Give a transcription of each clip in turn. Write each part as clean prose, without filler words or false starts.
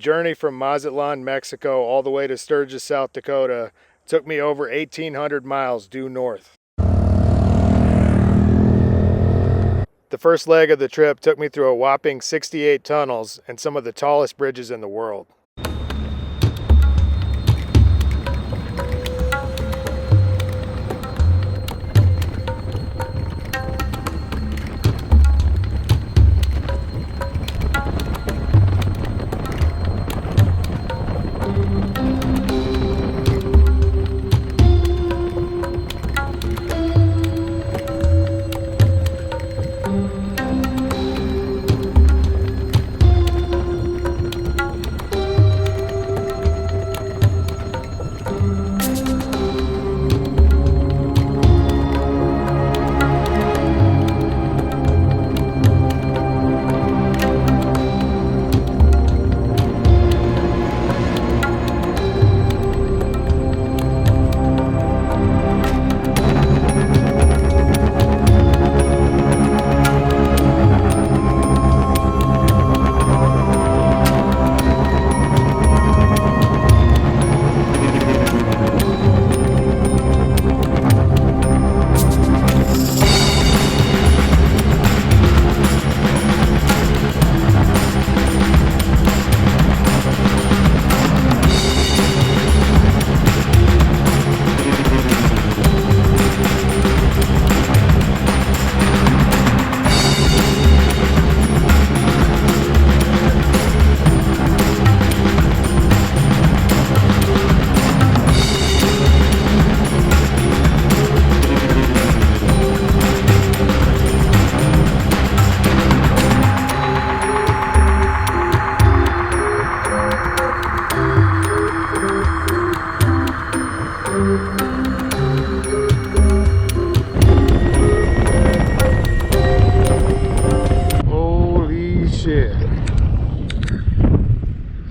journey from Mazatlan, Mexico, all the way to Sturgis, South Dakota took me over 1,800 miles due north. The first leg of the trip took me through a whopping 68 tunnels and some of the tallest bridges in the world.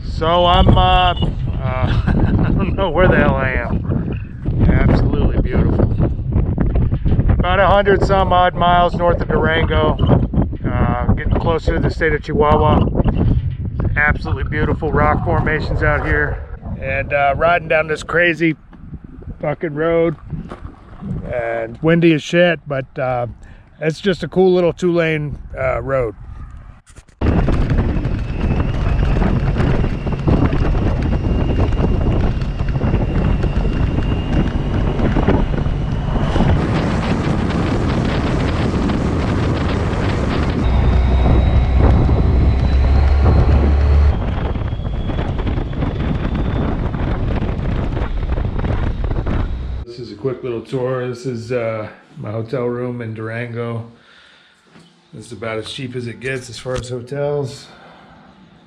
So I'm, I don't know where the hell I am. Absolutely beautiful. About 100 some odd miles north of Durango, getting closer to the state of Chihuahua. Absolutely beautiful rock formations out here. And riding down this crazy fucking road. And windy as shit, but it's just a cool little 2-lane road. This is a quick little tour. This is my hotel room in Durango. This is about as cheap as it gets as far as hotels.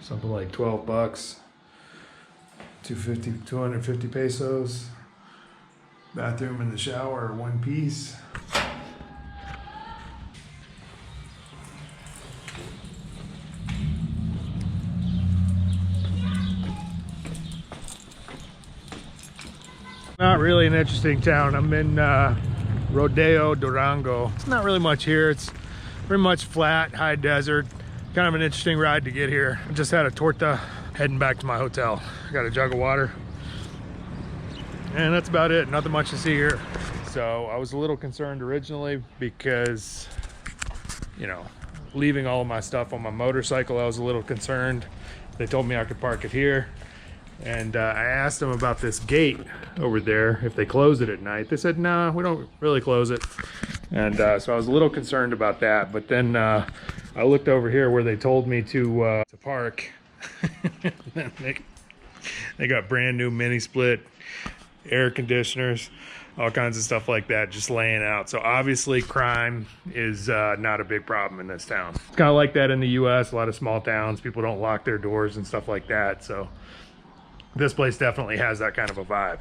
Something like 12 bucks. 250 pesos. Bathroom and the shower are one piece. Not really an interesting town. I'm in Rodeo, Durango. It's not really much here. It's pretty much flat, high desert. Kind of an interesting ride to get here. I just had a torta, heading back to my hotel. I got a jug of water. And that's about it. Nothing much to see here. So I was a little concerned originally because, you know, leaving all of my stuff on my motorcycle, I was a little concerned. They told me I could park it here. And I asked them about this gate over there, if they close it at night. They said, no, we don't really close it. And so I was a little concerned about that. But then I looked over here where they told me to park. They got brand new mini split, air conditioners, all kinds of stuff like that just laying out. So obviously crime is not a big problem in this town. It's kind of like that in the US, a lot of small towns, people don't lock their doors and stuff like that. So this place definitely has that kind of a vibe.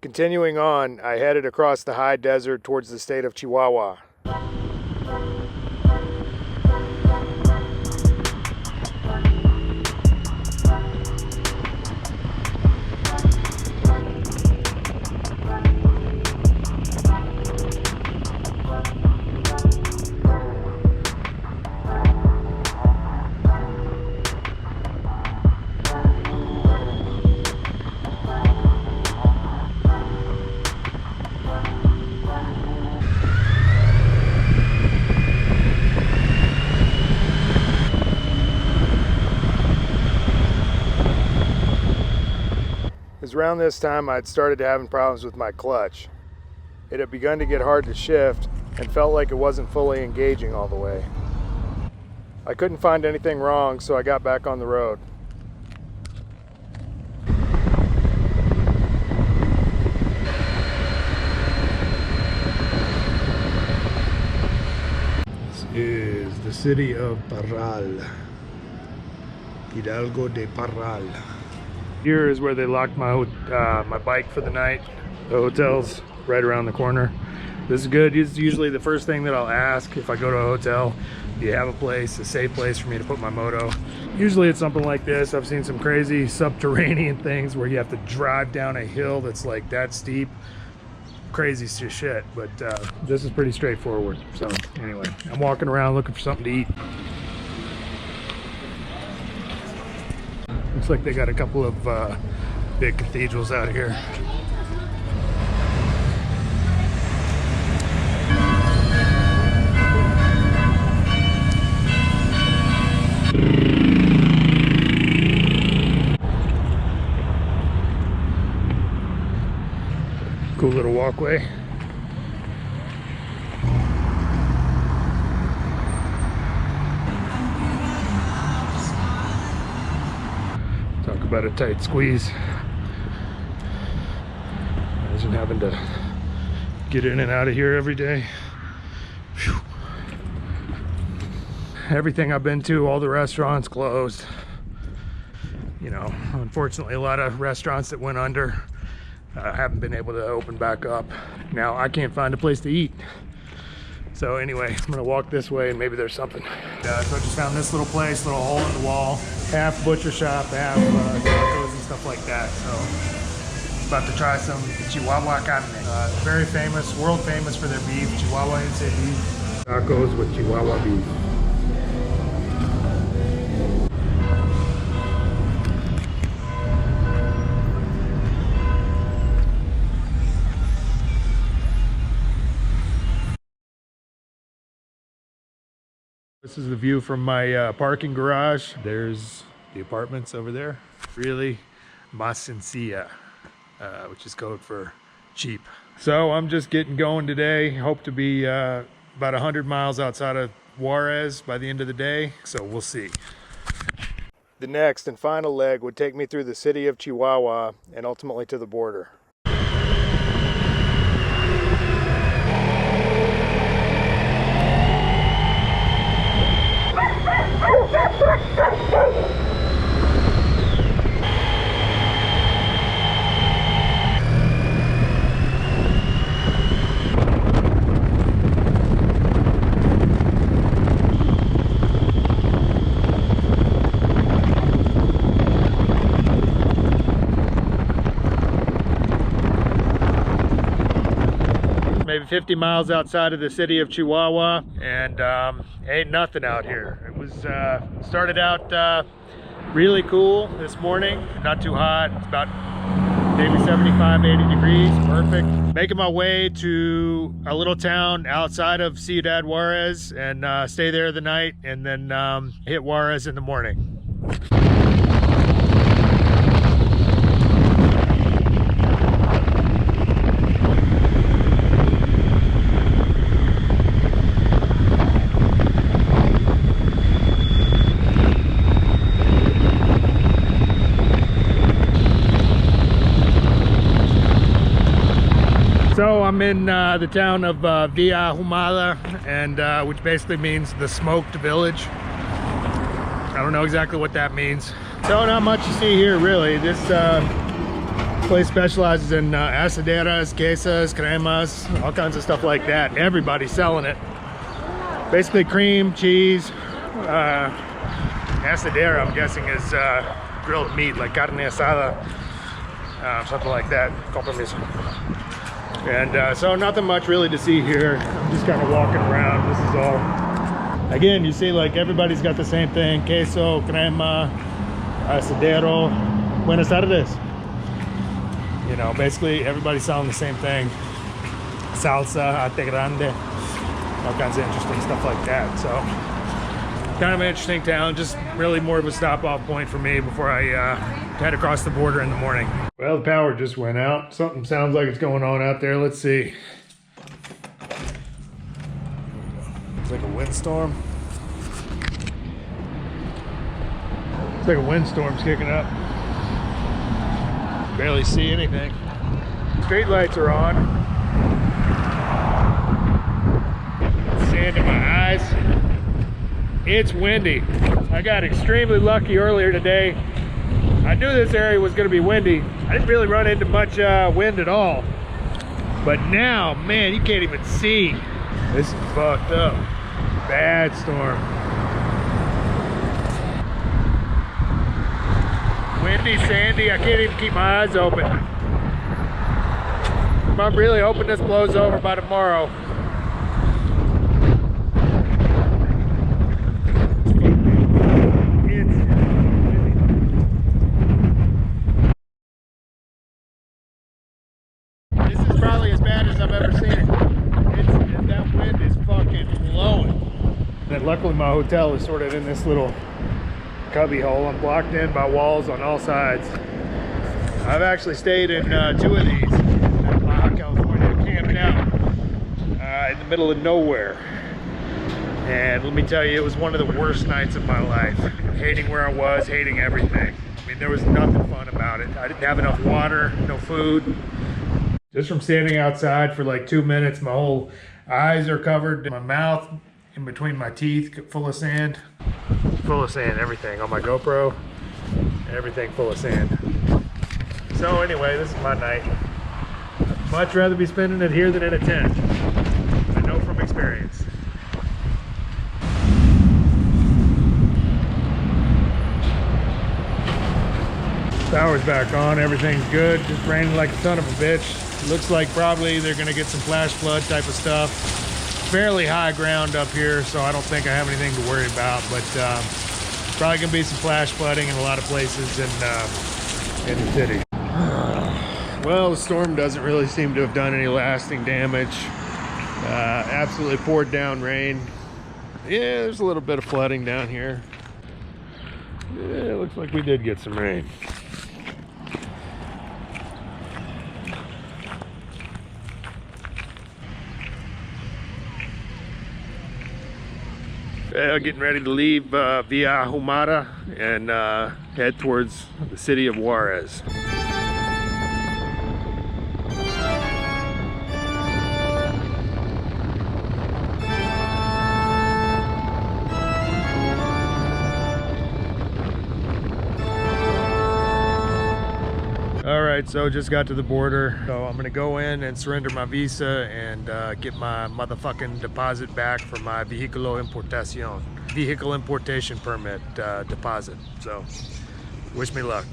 Continuing on, I headed across the high desert towards the state of Chihuahua. around this time I'd started having problems with my clutch. It had begun to get hard to shift and felt like it wasn't fully engaging all the way. I couldn't find anything wrong, so I got back on the road. This is the city of Parral. Hidalgo de Parral. Here is where they locked my bike for the night. The hotel's right around the corner. This is good. It's usually the first thing that I'll ask if I go to a hotel. Do you have a place, a safe place for me to put my moto? Usually it's something like this. I've seen some crazy subterranean things where you have to drive down a hill that's like that steep. Crazy shit, but this is pretty straightforward. So anyway, I'm walking around looking for something to eat. Looks like they got a couple of big cathedrals out here. Cool little walkway. Talk about a tight squeeze. Imagine having to get in and out of here every day. Whew. Everything I've been to, all the restaurants closed. You know, unfortunately, a lot of restaurants that went under haven't been able to open back up. Now I can't find a place to eat. So anyway, I'm gonna walk this way and maybe there's something. So I just found this little place, little hole in the wall, half butcher shop, half tacos and stuff like that. So about to try some Chihuahua carne. Very famous, world famous for their beef, Chihuahua beef. Tacos with Chihuahua beef. This is the view from my parking garage. There's the apartments over there. Really mas sencilla, which is code for cheap. So I'm just getting going today. Hope to be about 100 miles outside of Juarez by the end of the day. So we'll see. The next and final leg would take me through the city of Chihuahua and ultimately to the border. Maybe 50 miles outside of the city of Chihuahua, and ain't nothing out here. It was started out really cool this morning, not too hot. It's about maybe 75, 80 degrees, perfect. Making my way to a little town outside of Ciudad Juarez and stay there the night, and then hit Juarez in the morning. So I'm in the town of Villa Humada, and which basically means the smoked village. I don't know exactly what that means. So not much to see here really. This place specializes in asaderas, quesas, cremas, all kinds of stuff like that. Everybody's selling it. Basically cream, cheese. Asadera, I'm guessing, is grilled meat, like carne asada, something like that. Compromiso. And so nothing much really to see here. I'm just kind of walking around. This is all, again, you see like everybody's got the same thing. Queso, crema, asadero, buenas tardes. You know, basically everybody's selling the same thing. Salsa, ate grande, all kinds of interesting stuff like that. So kind of an interesting town, just really more of a stop off point for me before I head across the border in the morning. Well, the power just went out. Something sounds like it's going on out there. Let's see. It's like a windstorm. It's like a windstorm's kicking up. Barely see anything. Street lights are on. Sand in my eyes. It's windy. I got extremely lucky earlier today. I knew this area was going to be windy. I didn't really run into much wind at all. But now, man, you can't even see. This is fucked up. Bad storm. Windy, sandy, I can't even keep my eyes open. I'm really hoping this blows over by tomorrow. This is probably as bad as I've ever seen it. That wind is fucking blowing. And luckily my hotel is sort of in this little cubby hole. I'm blocked in by walls on all sides. I've actually stayed in 2 of these in Baja California, camped out in the middle of nowhere. And let me tell you, it was one of the worst nights of my life. Hating where I was, hating everything. I mean, there was nothing fun about it. I didn't have enough water, no food. Just from standing outside for like 2 minutes, my whole eyes are covered, my mouth in between my teeth full of sand. Full of sand, everything on my GoPro, everything full of sand. So anyway, this is my night. I'd much rather be spending it here than in a tent. I know from experience. Power's back on, everything's good. Just raining like a son of a bitch. Looks like probably they're gonna get some flash flood type of stuff. Fairly high ground up here, so I don't think I have anything to worry about, but probably gonna be some flash flooding in a lot of places in the city. Well, the storm doesn't really seem to have done any lasting damage. Absolutely poured down rain. Yeah, there's a little bit of flooding down here. Yeah, it looks like we did get some rain. Getting ready to leave Villa Humada and head towards the city of Juarez. Alright, so just got to the border. So I'm gonna go in and surrender my visa and get my motherfucking deposit back for my vehicle importation permit deposit. So, wish me luck.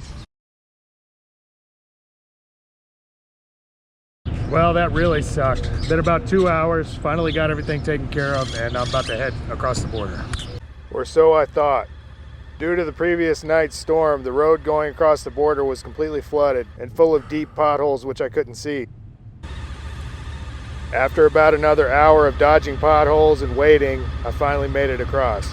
Well, that really sucked. Been about 2 hours, finally got everything taken care of, and I'm about to head across the border. Or so I thought. Due to the previous night's storm, the road going across the border was completely flooded and full of deep potholes which I couldn't see. After about another hour of dodging potholes and waiting, I finally made it across.